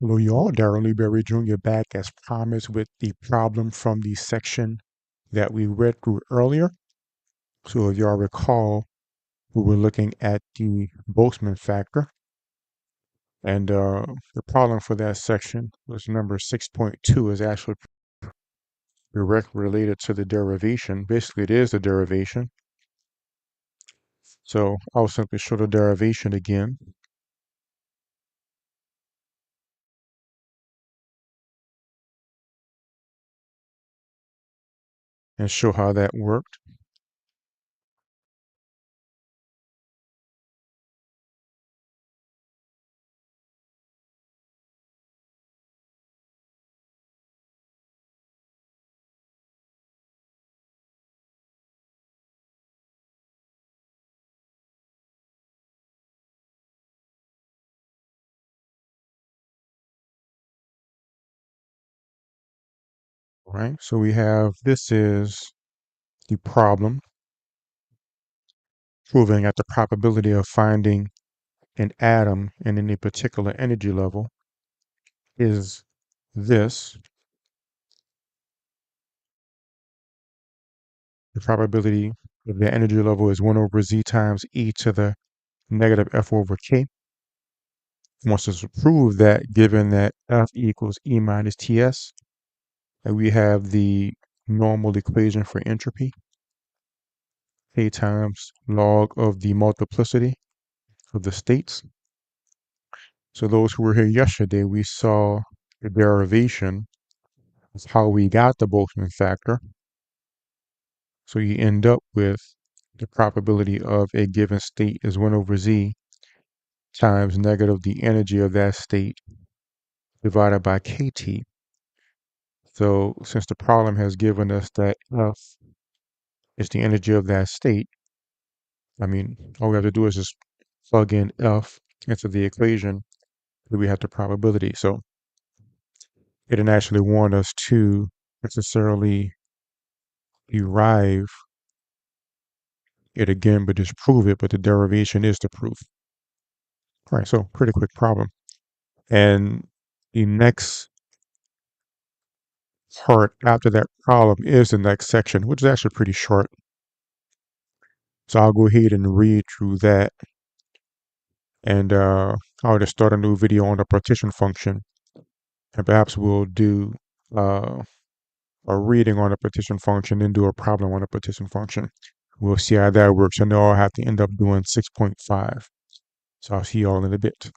Hello, y'all. Darren Lee Jr. back as promised with the problem from the section that we read through earlier. So if y'all recall, we were looking at the Boltzmann factor, and the problem for that section was number 6.2 is actually directly related to the derivation. Basically, it is the derivation. So I'll simply show the derivation again. And show how that worked. All right, so we have this is the problem proving that the probability of finding an atom in any particular energy level is this. The probability of the energy level is 1 over z times e to the negative f over k. Wants us to prove that given that f equals E minus Ts, that we have the normal equation for entropy, k times log of the multiplicity of the states. So those who were here yesterday, we saw the derivation of how we got the Boltzmann factor. So you end up with the probability of a given state is 1 over z times negative the energy of that state divided by kt. So since the problem has given us that F is the energy of that state, all we have to do is just plug in F into the equation that we have the probability. So it didn't actually want us to necessarily derive it again, but just prove it, but the derivation is the proof. All right, so pretty quick problem. And the next part after that problem is the next section, which is actually pretty short. So I'll go ahead and read through that. And I'll just start a new video on the partition function. And perhaps we'll do a reading on the partition function and do a problem on the partition function. We'll see how that works. I know I'll have to end up doing 6.5. So I'll see y'all in a bit.